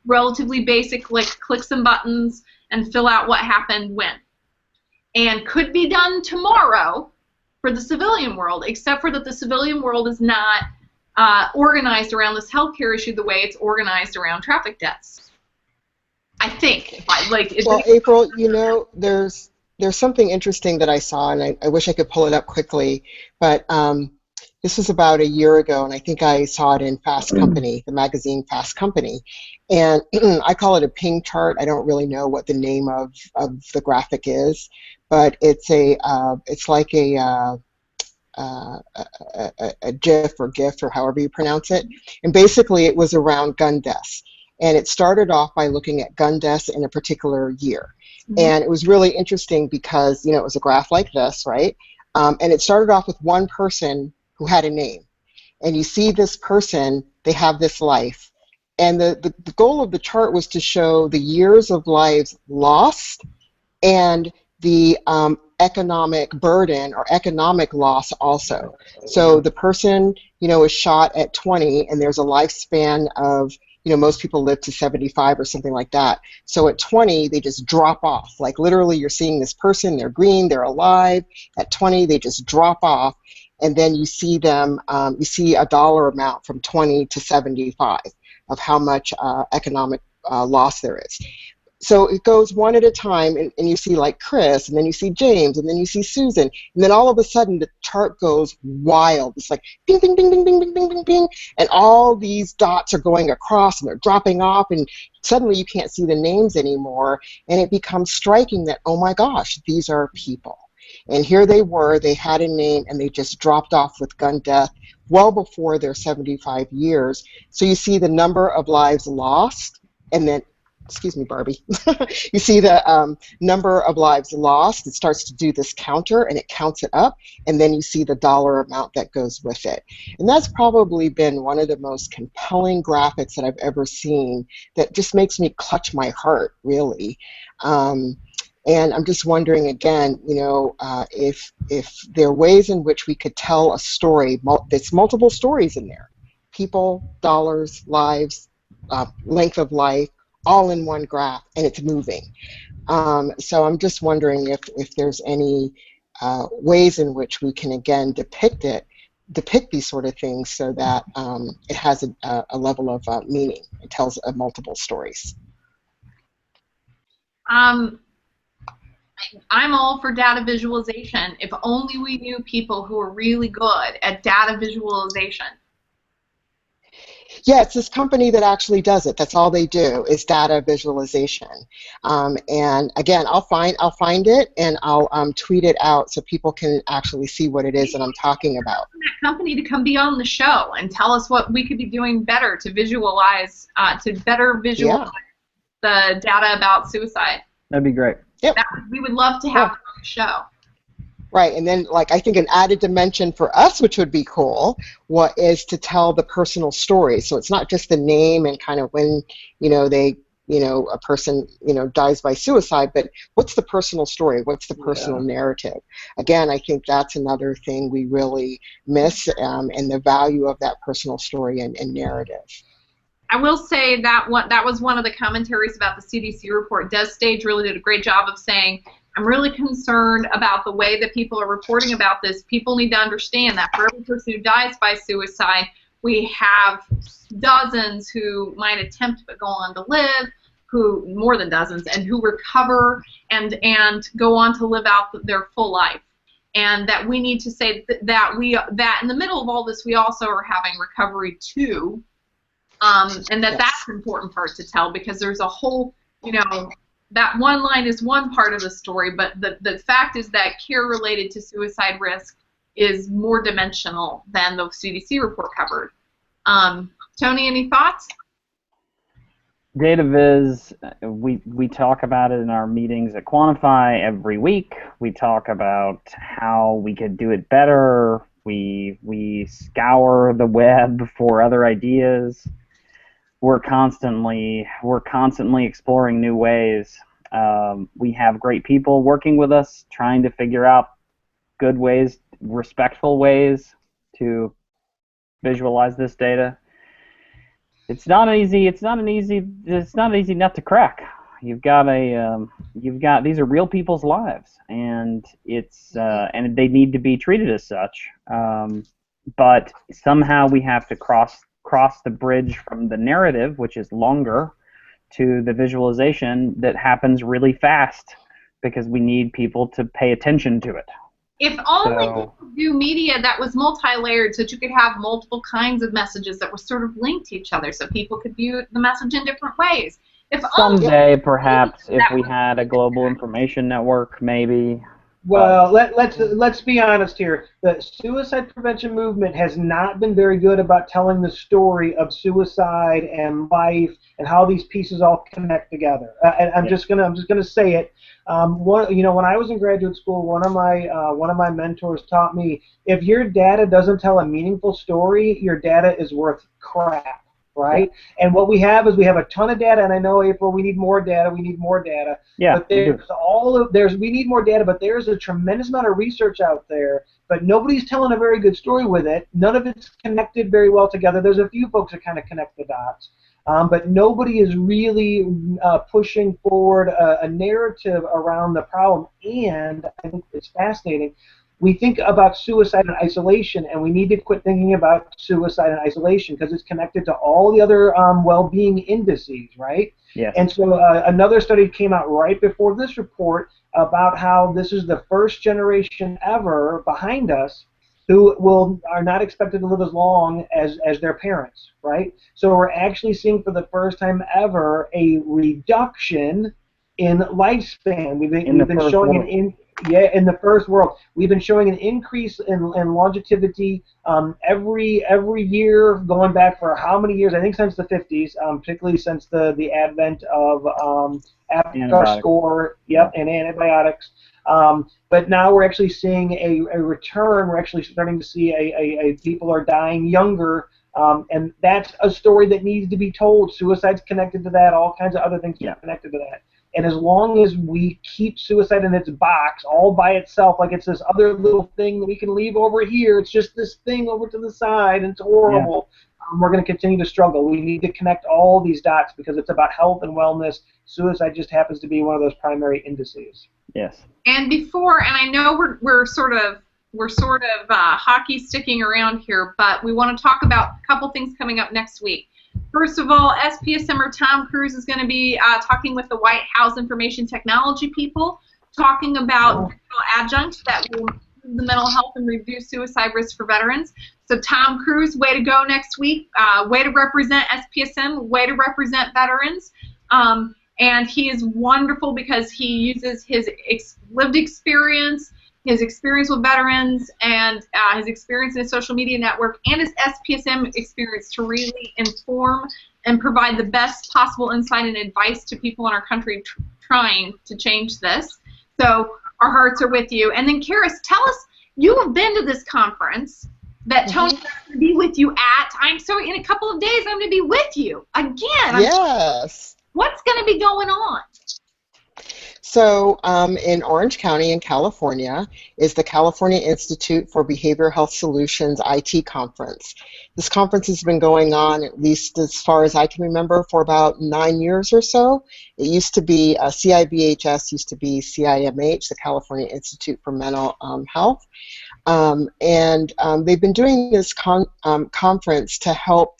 relatively basic, like, clicks and buttons and fill out what happened when, and could be done tomorrow for the civilian world, except for that the civilian world is not organized around this healthcare issue the way it's organized around traffic deaths. I think. Well, April, there's something interesting that I saw, and I wish I could pull it up quickly, but this was about a year ago, and I think I saw it in Fast Company, the magazine Fast Company, and I call it a ping chart. I don't really know what the name of the graphic is, but it's like a GIF or GIF or however you pronounce it, and basically it was around gun deaths. And it started off by looking at gun deaths in a particular year. And it was really interesting because, it was a graph like this, right? And it started off with one person who had a name. And you see this person, they have this life. And the goal of the chart was to show the years of lives lost and the economic burden or economic loss also. So the person, is shot at 20, and there's a lifespan of, most people live to 75 or something like that. So at 20, they just drop off. Like, literally, you're seeing this person, they're green, they're alive. At 20, they just drop off. And then you see them, you see a dollar amount from 20 to 75 of how much economic loss there is. So it goes one at a time, and you see like Chris, and then you see James, and then you see Susan, and then all of a sudden the chart goes wild. It's like bing, bing, bing, bing, bing, bing, bing, bing, bing, and all these dots are going across, and they're dropping off, and suddenly you can't see the names anymore, and it becomes striking that, oh my gosh, these are people. And here they were, they had a name, and they just dropped off with gun death well before their 75 years. So you see the number of lives lost, and then, excuse me, Barbie, you see the number of lives lost. It starts to do this counter, and it counts it up, and then you see the dollar amount that goes with it. And that's probably been one of the most compelling graphics that I've ever seen that just makes me clutch my heart, really. And I'm just wondering again, if there are ways in which we could tell a story, there's multiple stories in there, people, dollars, lives, length of life, all in one graph, and it's moving. So I'm just wondering if there's any ways in which we can again depict these sort of things so that it has a level of meaning. It tells multiple stories. I'm all for data visualization. If only we knew people who are really good at data visualization. Yeah, it's this company that actually does it. That's all they do is data visualization. And again, I'll find it and I'll tweet it out so people can actually see what it is that I'm talking about. That company to come be on the show and tell us what we could be doing better to visualize, the data about suicide. That'd be great. Yep. We would love to have them on the show. Right, and then I think an added dimension for us, which would be cool, is to tell the personal story. So it's not just the name and kind of when they a person, dies by suicide, but what's the personal story? What's the personal narrative? Again, I think that's another thing we really miss, and the value of that personal story and narrative. I will say that was one of the commentaries about the CDC report. Des Stage really did a great job of saying, I'm really concerned about the way that people are reporting about this. People need to understand that for every person who dies by suicide, we have dozens who might attempt but go on to live, who more than dozens, and who recover and go on to live out their full life. And that we need to say that in the middle of all this, we also are having recovery too. And that's an important part to tell, because there's a whole, that one line is one part of the story, but the fact is that care related to suicide risk is more dimensional than the CDC report covered. Tony, any thoughts? Data viz, we talk about it in our meetings at Quantify every week. We talk about how we could do it better. We scour the web for other ideas. We're constantly exploring new ways. We have great people working with us, trying to figure out good ways, respectful ways to visualize this data. It's not an easy nut to crack. You've got these are real people's lives, and and they need to be treated as such. But somehow we have to cross the bridge from the narrative, which is longer, to the visualization that happens really fast, because we need people to pay attention to it. If only you could do media that was multi-layered, so that you could have multiple kinds of messages that were sort of linked to each other, so people could view the message in different ways. Someday, perhaps, if we had a global information network, maybe. Well, let's be honest here. The suicide prevention movement has not been very good about telling the story of suicide and life and how these pieces all connect together. And I'm just gonna say it. When I was in graduate school, one of my mentors taught me, if your data doesn't tell a meaningful story, your data is worth crap. Right? And what we have is a ton of data, and I know, April, we need more data. Yeah. But we need more data, but there's a tremendous amount of research out there, but nobody's telling a very good story with it. None of it's connected very well together. There's a few folks that kind of connect the dots, but nobody is really pushing forward a narrative around the problem. And I think it's fascinating. We think about suicide and isolation, and we need to quit thinking about suicide and isolation, because it's connected to all the other well-being indices, right? Yes. And so another study came out right before this report about how this is the first generation ever behind us who are not expected to live as long as their parents, right? So we're actually seeing for the first time ever a reduction in lifespan. We've been showing in the first world, we've been showing an increase in longevity every year, going back for how many years? I think since the 50s, particularly since the advent of APGAR score, and antibiotics. But now we're actually seeing a return. We're actually starting to see people are dying younger. And that's a story that needs to be told. Suicide's connected to that. All kinds of other things are connected to that. And as long as we keep suicide in its box all by itself, like it's this other little thing that we can leave over here, it's just this thing over to the side, and it's horrible, we're going to continue to struggle. We need to connect all these dots, because it's about health and wellness. Suicide just happens to be one of those primary indices. Yes. And I know we're sort of hockey sticking around here, but we want to talk about a couple things coming up next week. First of all, SPSM-er Tom Cruise is going to be talking with the White House information technology people, talking about adjunct that will improve the mental health and reduce suicide risk for veterans. So Tom Cruise, way to go next week. Way to represent SPSM, way to represent veterans. And he is wonderful because he uses his lived experience, his experience with veterans, and his experience in a social media network, and his SPSM experience to really inform and provide the best possible insight and advice to people in our country trying to change this. So our hearts are with you. And then, Karis, tell us, you have been to this conference that Tony's going to be with you at. In a couple of days, I'm going to be with you again. Yes. What's going to be going on? So in Orange County in California is the California Institute for Behavioral Health Solutions IT conference. This conference has been going on, at least as far as I can remember, for about 9 years or so. It used to be CIBHS, used to be CIMH, the California Institute for Mental Health. They've been doing this conference to help.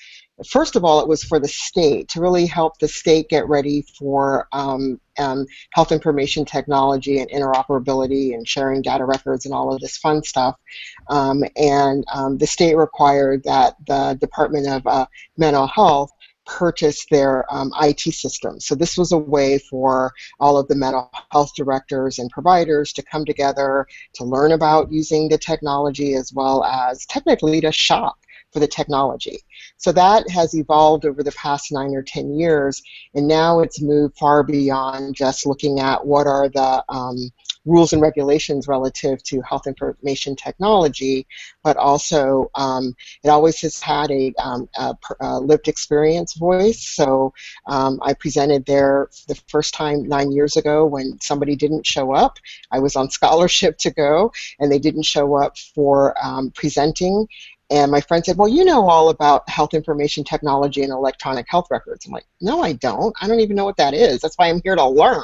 First of all, it was for the state, to really help the state get ready for health information technology and interoperability and sharing data records and all of this fun stuff. The state required that the Department of Mental Health purchase their IT system. So this was a way for all of the mental health directors and providers to come together to learn about using the technology, as well as technically to shop for the technology. So that has evolved over the past 9 or 10 years, and now it's moved far beyond just looking at what are the rules and regulations relative to health information technology, but also it always has had a lived experience voice. So I presented there the first time 9 years ago when somebody didn't show up. I was on scholarship to go, and they didn't show up for presenting. And my friend said, well, you know all about health information technology and electronic health records. I'm like, no, I don't. I don't even know what that is. That's why I'm here to learn.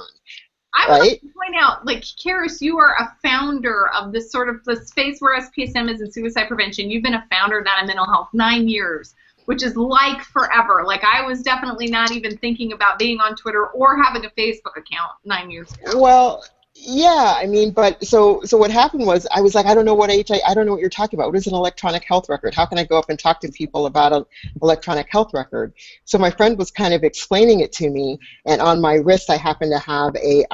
I would like to point out, like, Karis, you are a founder of this sort of the space where SPSM is in suicide prevention. You've been a founder of that in mental health 9 years, which is like forever. Like, I was definitely not even thinking about being on Twitter or having a Facebook account 9 years ago. Well, yeah, I mean, but so what happened was I was like, I don't know what I don't know what you're talking about. What is an electronic health record? How can I go up and talk to people about an electronic health record? So my friend was kind of explaining it to me, and on my wrist I happened to have a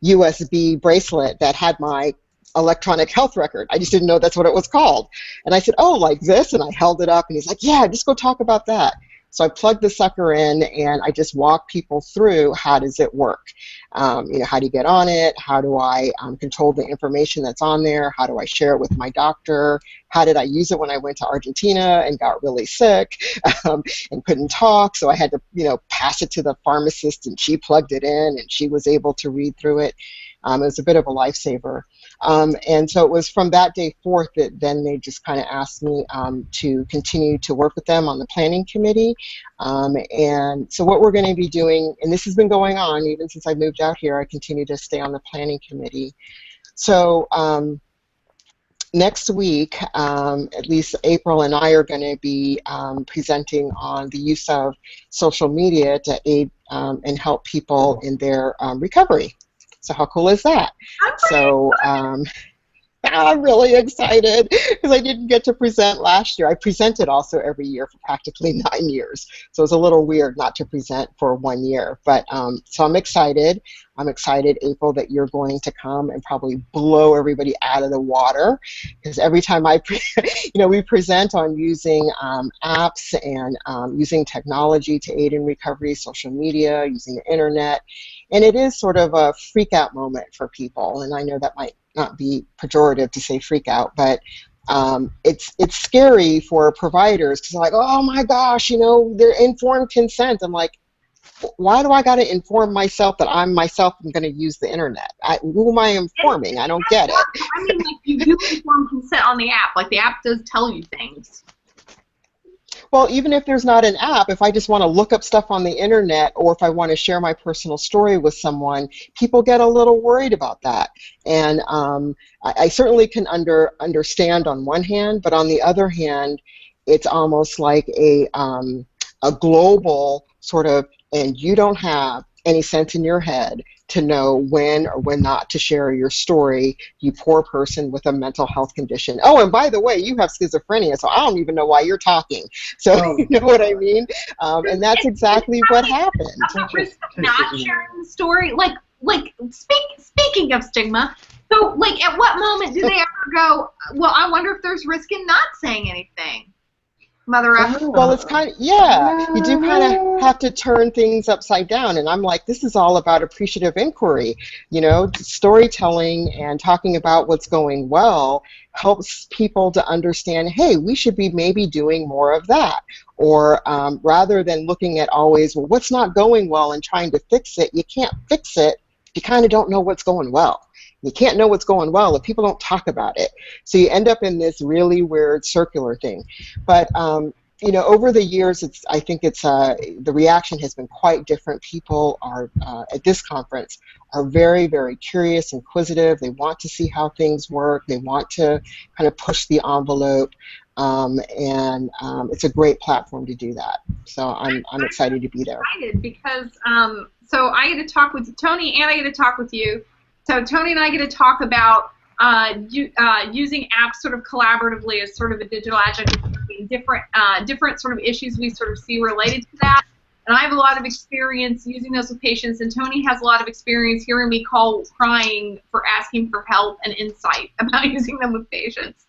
USB bracelet that had my electronic health record. I just didn't know that's what it was called. And I said, oh, like this? And I held it up, and he's like, yeah, just go talk about that. So I plugged the sucker in, and I just walk people through how does it work. How do you get on it? How do I control the information that's on there? How do I share it with my doctor? How did I use it when I went to Argentina and got really sick and couldn't talk? So I had to, pass it to the pharmacist, and she plugged it in, and she was able to read through it. It was a bit of a lifesaver. And so it was from that day forth that then they just kind of asked me to continue to work with them on the planning committee. And so what we're going to be doing, and this has been going on even since I moved out here, I continue to stay on the planning committee. So next week, at least April and I are going to be presenting on the use of social media to aid and help people in their recovery. So how cool is that? I'm really excited because I didn't get to present last year. I presented also every year for practically 9 years. So it's a little weird not to present for 1 year. But so I'm excited. I'm excited, April, that you're going to come and probably blow everybody out of the water, because every time we present on using apps and using technology to aid in recovery, social media, using the internet, and it is sort of a freak out moment for people. And I know that might not be pejorative to say freak out, but it's scary for providers because they're like, oh my gosh, they're informed consent. I'm like, why do I got to inform myself that I'm myself going to use the internet? Who am I informing? I don't get it. I mean, like, you do inform consent on the app. Like, the app does tell you things. Well, even if there's not an app, if I just want to look up stuff on the internet, or if I want to share my personal story with someone, people get a little worried about that. And I certainly can understand on one hand, but on the other hand, it's almost like a global sort of, and you don't have any sense in your head to know when or when not to share your story, you poor person with a mental health condition. Oh, and by the way, you have schizophrenia, so I don't even know why you're talking. So you know what I mean? And that's exactly what happened. About risk of not sharing the story, speaking of stigma, so like at what moment do they ever go, well, I wonder if there's risk in not saying anything? Well, it's kind of, you do kind of have to turn things upside down. And I'm like, this is all about appreciative inquiry. Storytelling and talking about what's going well helps people to understand, hey, we should be maybe doing more of that. Or rather than looking at always, well, what's not going well and trying to fix it, you can't fix it if you kind of don't know what's going well. You can't know what's going well if people don't talk about it. So you end up in this really weird circular thing. But you know, over the years, I think the reaction has been quite different. People are at this conference are very, very curious, inquisitive. They want to see how things work. They want to kind of push the envelope, and it's a great platform to do that. So I'm excited to be there. Excited because so I get to talk with Tony and I get to talk with you. So Tony and I get to talk about using apps sort of collaboratively as sort of a digital adjunct, different sort of issues we sort of see related to that. And I have a lot of experience using those with patients, and Tony has a lot of experience hearing me crying for asking for help and insight about using them with patients.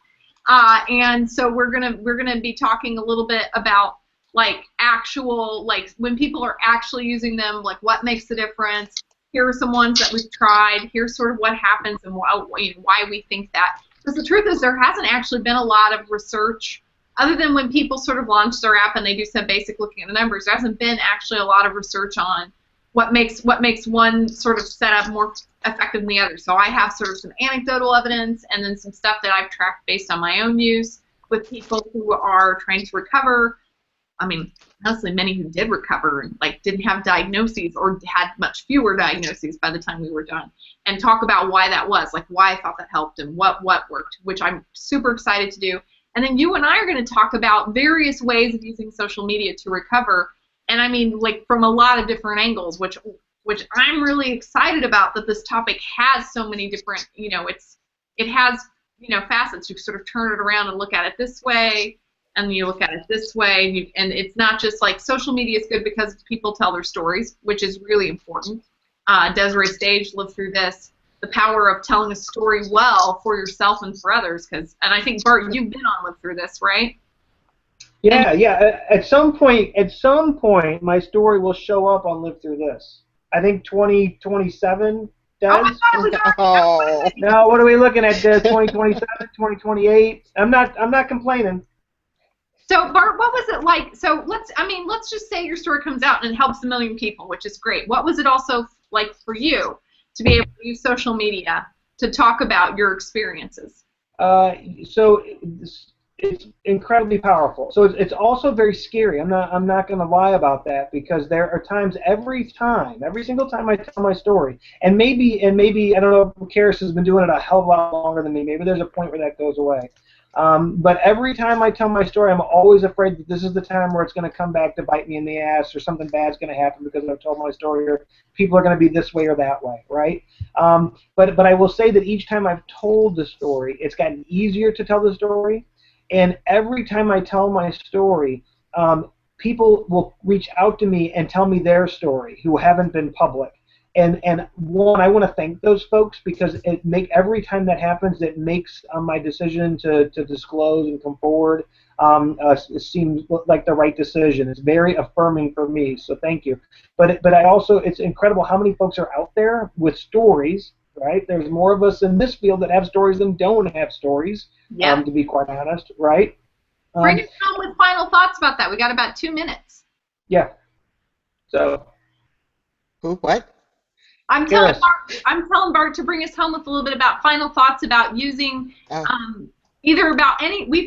And so we're gonna be talking a little bit about like actual, like when people are actually using them, like what makes the difference. Here are some ones that we've tried. Here's sort of what happens and why we think that. Because the truth is there hasn't actually been a lot of research, other than when people sort of launch their app and they do some basic looking at the numbers. There hasn't been actually a lot of research on what makes one sort of setup more effective than the other. So I have sort of some anecdotal evidence and then some stuff that I've tracked based on my own use with people who are trying to recover. I mean, honestly, many who did recover and like didn't have diagnoses or had much fewer diagnoses by the time we were done, and talk about why that was, like why I thought that helped and what worked, which I'm super excited to do. And then you and I are going to talk about various ways of using social media to recover, and I mean like from a lot of different angles, which I'm really excited about, that this topic has so many different, you know, it has, you know, facets. You sort of turn it around and look at it this way, and you look at it this way, and it's not just like social media is good because people tell their stories, which is really important. Desiree Stage lived through this, the power of telling a story well for yourself and for others. And I think Bart, you've been on Live Through This, right? Yeah, yeah. At some point, my story will show up on Live Through This. I think 2027 does. Oh. Now, what are we looking at? 2027, 2028. I'm not complaining. So Bart, what was it like? So let's just say your story comes out and it helps a million people, which is great. What was it also like for you to be able to use social media to talk about your experiences? So it's incredibly powerful. So it's also very scary. I'm not going to lie about that, because there are times every single time I tell my story, and maybe I don't know if Karis has been doing it a hell of a lot longer than me. Maybe there's a point where that goes away. But every time I tell my story, I'm always afraid that this is the time where it's going to come back to bite me in the ass, or something bad's going to happen because I've told my story, or people are going to be this way or that way, right? But I will say that each time I've told the story, it's gotten easier to tell the story, and every time I tell my story, people will reach out to me and tell me their story who haven't been public. And one, I want to thank those folks, because every time that happens, it makes my decision to disclose and come forward it seems like the right decision. It's very affirming for me, so thank you. But I also, it's incredible how many folks are out there with stories, right? There's more of us in this field that have stories than don't have stories, yeah. To be quite honest, right? Bring us home with final thoughts about that. We got about 2 minutes. Yeah. So. What? I'm telling Bart to bring us home with a little bit about final thoughts about using either about any. We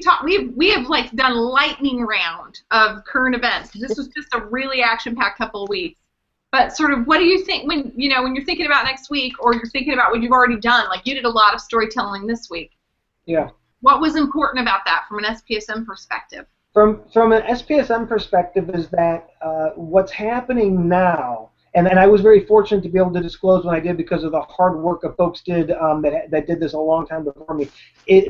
have like done a lightning round of current events. This was just a really action-packed couple of weeks. But sort of, what do you think when you're thinking about next week, or you're thinking about what you've already done? Like you did a lot of storytelling this week. Yeah. What was important about that from an SPSM perspective? From an SPSM perspective is that what's happening now. And I was very fortunate to be able to disclose when I did, because of the hard work of folks that did this a long time before me.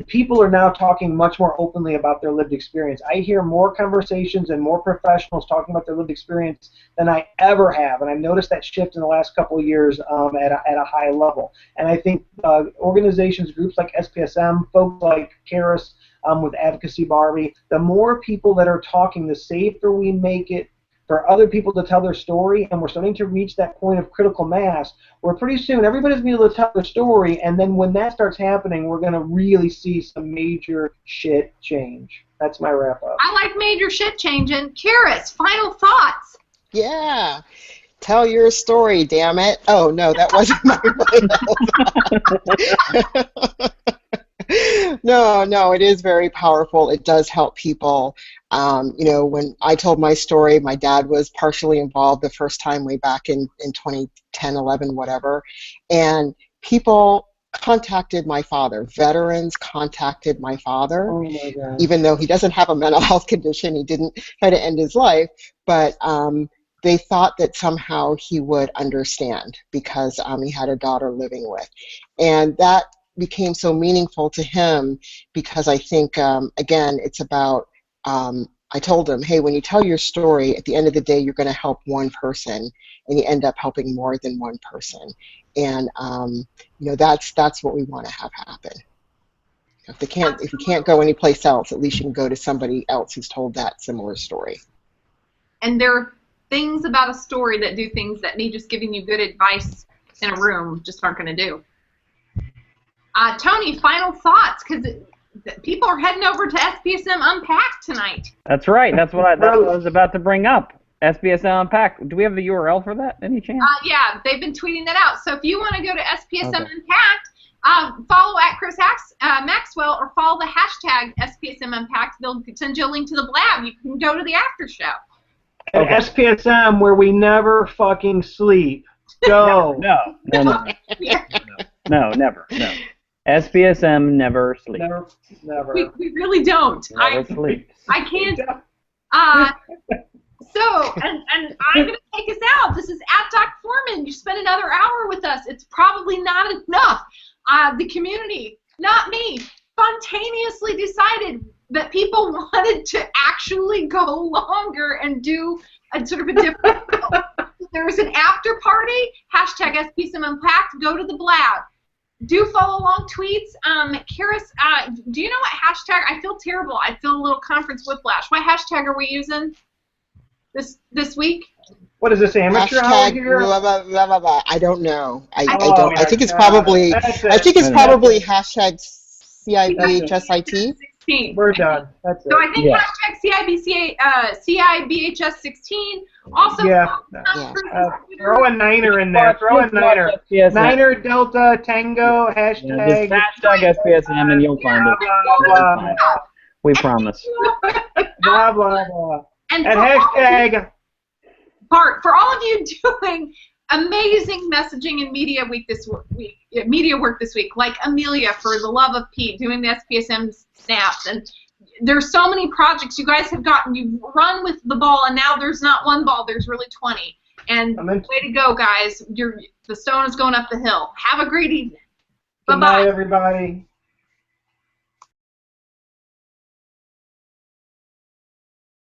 People are now talking much more openly about their lived experience. I hear more conversations and more professionals talking about their lived experience than I ever have, and I've noticed that shift in the last couple of years at a high level. And I think organizations, groups like SPSM, folks like Karis with Advocacy Barbie, the more people that are talking, the safer we make it for other people to tell their story, and we're starting to reach that point of critical mass where pretty soon everybody's going to be able to tell their story, and then when that starts happening, we're going to really see some major shit change. That's my wrap-up. I like major shit changing. Karis, final thoughts. Yeah. Tell your story, damn it. Oh, no, that wasn't my No, it is very powerful. It does help people. You know, when I told my story, my dad was partially involved the first time way back in 2010, 11, whatever. And people contacted my father. Veterans contacted my father. Oh my God. Even though he doesn't have a mental health condition, he didn't try to end his life, but they thought that somehow he would understand because he had a daughter living with. And that became so meaningful to him because I think, again, it's about, I told him, hey, when you tell your story, at the end of the day, you're going to help one person, and you end up helping more than one person. And, you know, that's what we want to have happen. If you can't go anyplace else, at least you can go to somebody else who's told that similar story. And there are things about a story that do things that me just giving you good advice in a room just aren't going to do. Tony, final thoughts, because people are heading over to SPSM Unpacked tonight. That's right. That's what I was about to bring up. SPSM Unpacked. Do we have the URL for that? Any chance? Yeah, they've been tweeting that out. So if you want to go to SPSM Unpacked, follow at Chris Maxwell or follow the hashtag SPSM Unpacked. They'll send you a link to the blab. You can go to the after show. At SPSM, where we never fucking sleep. Go. No, never. No. SPSM never sleeps. Never. We really don't. Never sleeps. I can't. So, and I'm going to take us out. This is at Doc Foreman. You spent another hour with us. It's probably not enough. The community, not me, spontaneously decided that people wanted to actually go longer and do a sort of a different There was an after party, hashtag SPSM Unpacked, go to the blab. Do follow along tweets. Karis, do you know what hashtag? I feel terrible. I feel a little conference whiplash. What hashtag are we using this week? What is this, amateur hour Hashtag here? blah, blah, blah, blah, blah. I don't know. I Oh don't. I my think it's God. probably. That's it. I think it's That's it. probably hashtag CIBHSIT. 16. We're done. That's it. So I think Yeah. hashtag CIBHS16. Also, Yeah. Throw a niner in there. Throw a niner. SPSM. Niner, Delta, Tango, Yeah, just hashtag. hashtag SPSM and you'll find it. Blah, blah, blah. We promise. Blah, blah, blah. And And for hashtag. Bart, for all of you doing amazing messaging and media work this week, like Amelia for the love of Pete doing the SPSM snaps, and there's so many projects you guys have gotten. You've run with the ball, and now there's not one ball, there's really 20. And way to go, guys! The stone is going up the hill. Have a great evening. Good Bye-bye. night, everybody.